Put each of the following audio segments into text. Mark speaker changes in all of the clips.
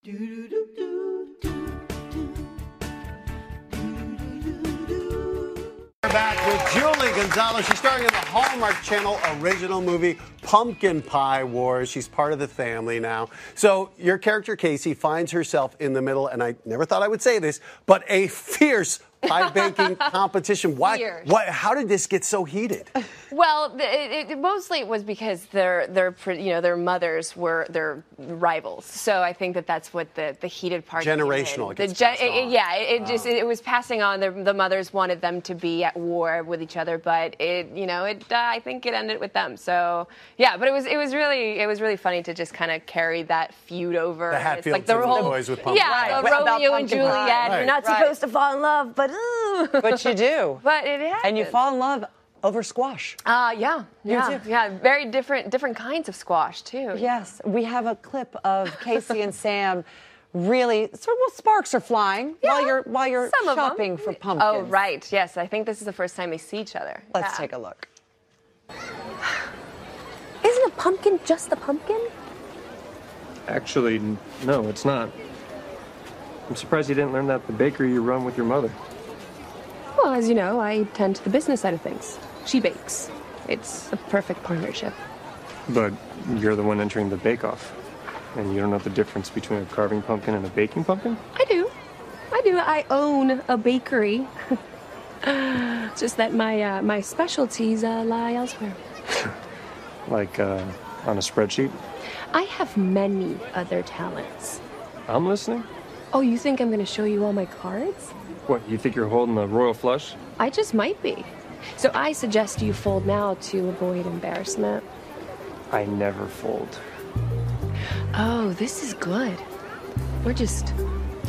Speaker 1: We're back with Julie Gonzalez. She's starring in the Hallmark Channel original movie Pumpkin Pie Wars. She's part of the family now. So your character, Casey, finds herself in the middle, and I never thought I would say this, but a fierce pie baking competition. Why? How did this get so heated?
Speaker 2: Well, it mostly was because their mothers were their rivals. So I think that's what the heated part.
Speaker 1: Generational. It
Speaker 2: was passing on. The mothers wanted them to be at war with each other, but I think it ended with them. So yeah, but it was really funny to just kind of carry that feud over.
Speaker 1: The Hatfields
Speaker 2: like the
Speaker 1: whole boys with pumpkin.
Speaker 2: Yeah, Romeo and Juliet.
Speaker 1: Right.
Speaker 2: You're not supposed to fall in love, but
Speaker 3: you do.
Speaker 2: But it happens.
Speaker 3: And you fall in love over squash.
Speaker 2: Yeah. Very different kinds of squash too.
Speaker 3: Yes, we have a clip of Casey and Sam. Really, sparks are flying while you're shopping for pumpkins.
Speaker 2: Oh, right. Yes, I think this is the first time they see each other.
Speaker 3: Let's take a look.
Speaker 4: Isn't a pumpkin just a pumpkin?
Speaker 5: Actually, no, it's not. I'm surprised you didn't learn that at the bakery you run with your mother.
Speaker 4: Well, as you know, I tend to the business side of things. She bakes. It's a perfect partnership.
Speaker 5: But you're the one entering the bake-off. And you don't know the difference between a carving pumpkin and a baking pumpkin?
Speaker 4: I do. I own a bakery. It's just that my specialties lie elsewhere.
Speaker 5: Like, on a spreadsheet?
Speaker 4: I have many other talents.
Speaker 5: I'm listening.
Speaker 4: Oh, you think I'm going to show you all my cards?
Speaker 5: What, you think you're holding the royal flush?
Speaker 4: I just might be. So I suggest you fold now to avoid embarrassment.
Speaker 5: I never fold.
Speaker 4: Oh, this is good. We're just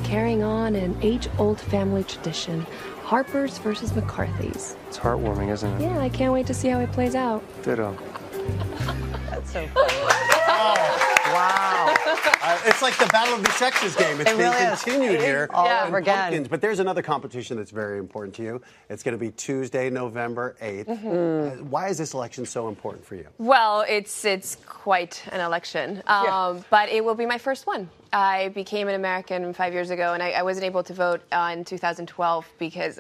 Speaker 4: carrying on an age-old family tradition. Harper's versus McCarthy's.
Speaker 5: It's heartwarming, isn't it?
Speaker 4: Yeah, I can't wait to see how it plays out.
Speaker 5: Ditto.
Speaker 3: That's so funny.
Speaker 1: Wow. It's like the Battle of the Sexes game. It's being continued here.
Speaker 3: All over again.
Speaker 1: But there's another competition that's very important to you. It's going to be Tuesday, November 8th. Mm-hmm. Why is this election so important for you?
Speaker 2: Well, it's quite an election, but it will be my first one. I became an American 5 years ago, and I wasn't able to vote in 2012 because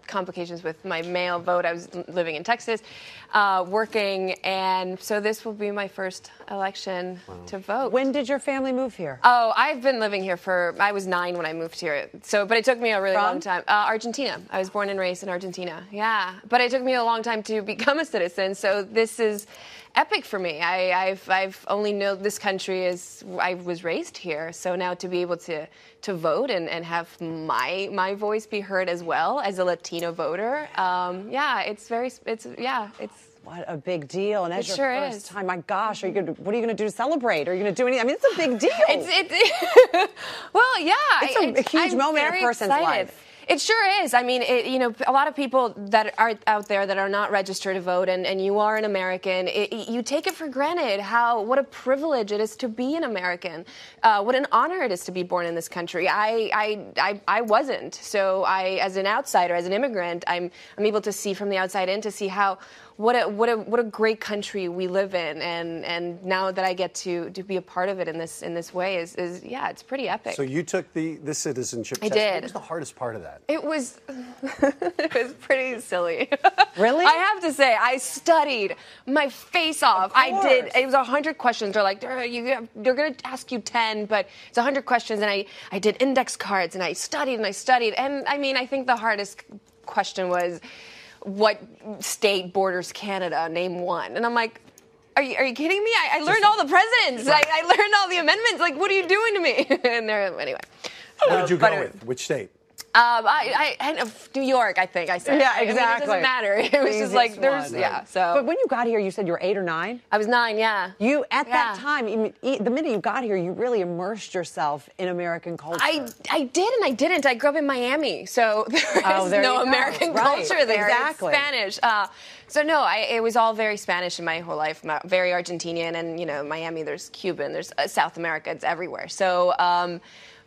Speaker 2: complications with my mail vote. I was living in Texas, working, and so this will be my first election to vote.
Speaker 3: When did your family move here?
Speaker 2: Oh, I've been living here I was 9 when I moved here. But it took me a really long time. Argentina. I was born and raised in Argentina. Yeah. But it took me a long time to become a citizen. So this is epic for me. I've only known this country as I was raised here. So now to be able to vote and have my voice be heard as well as a Latino voter. It's
Speaker 3: what a big deal. And as
Speaker 2: your
Speaker 3: first time, my gosh, what are you going to do to celebrate? Are you going to do anything? I mean, it's a big deal. It's a huge moment in a person's life.
Speaker 2: It sure is. I mean, a lot of people that are out there that are not registered to vote, and you are an American, you take it for granted what a privilege it is to be an American, what an honor it is to be born in this country. I wasn't. So as an outsider, as an immigrant, I'm able to see from the outside in to see what a great country we live in, and now that I get to be a part of it in this way is it's pretty epic.
Speaker 1: So you took the citizenship test.
Speaker 2: I did.
Speaker 1: What was the hardest part of that?
Speaker 2: It was pretty silly.
Speaker 3: Really?
Speaker 2: I have to say, I studied my face off. I did. It was 100 questions. They're like, they're going to ask you 10, but it's 100 questions, and I did index cards, and I studied. And I mean, I think the hardest question was, what state borders Canada? Name one. And I'm like, are you kidding me? I learned all the presidents. I learned all the amendments. Like, what are you doing to me? And anyway.
Speaker 1: What did you go with? Which state?
Speaker 2: New York, I think I said.
Speaker 3: Yeah, exactly.
Speaker 2: I mean, it doesn't matter. It was just like, so.
Speaker 3: But when you got here, you said you were 8 or 9?
Speaker 2: I was 9, yeah.
Speaker 3: At that time, the minute you got here, you really immersed yourself in American culture.
Speaker 2: I did and I didn't. I grew up in Miami, so there is no American culture there.
Speaker 3: Exactly.
Speaker 2: It's Spanish. So no, it was all very Spanish in my whole life, very Argentinian, and Miami, there's Cuban, there's South America, it's everywhere. So,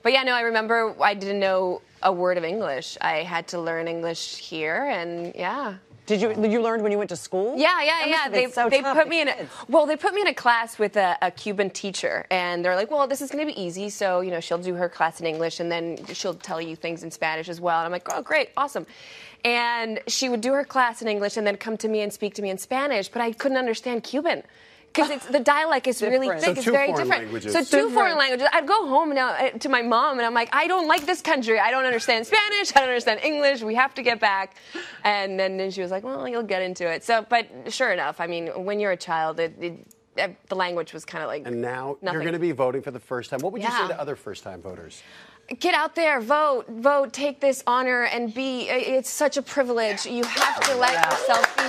Speaker 2: but yeah, no, I remember I didn't know a word of English. I had to learn English here, and yeah.
Speaker 3: Did you learn when you went to school?
Speaker 2: Yeah. They put me in a class with a Cuban teacher, and they're like, well, this is going to be easy. So she'll do her class in English, and then she'll tell you things in Spanish as well. And I'm like, oh, great, awesome. And she would do her class in English and then come to me and speak to me in Spanish, but I couldn't understand Cuban. Because the dialect is really thick. It's very different.
Speaker 1: Languages.
Speaker 2: So two foreign languages. I'd go home now to my mom, and I'm like, I don't like this country. I don't understand Spanish. I don't understand English. We have to get back. And then she was like, well, you'll get into it. So, but sure enough, I mean, when you're a child, the language was kind of like
Speaker 1: And now
Speaker 2: nothing.
Speaker 1: you're going to be voting for the first time. What would you say to other first-time voters?
Speaker 2: Get out there, vote, take this honor, and it's such a privilege. You have to let yourself be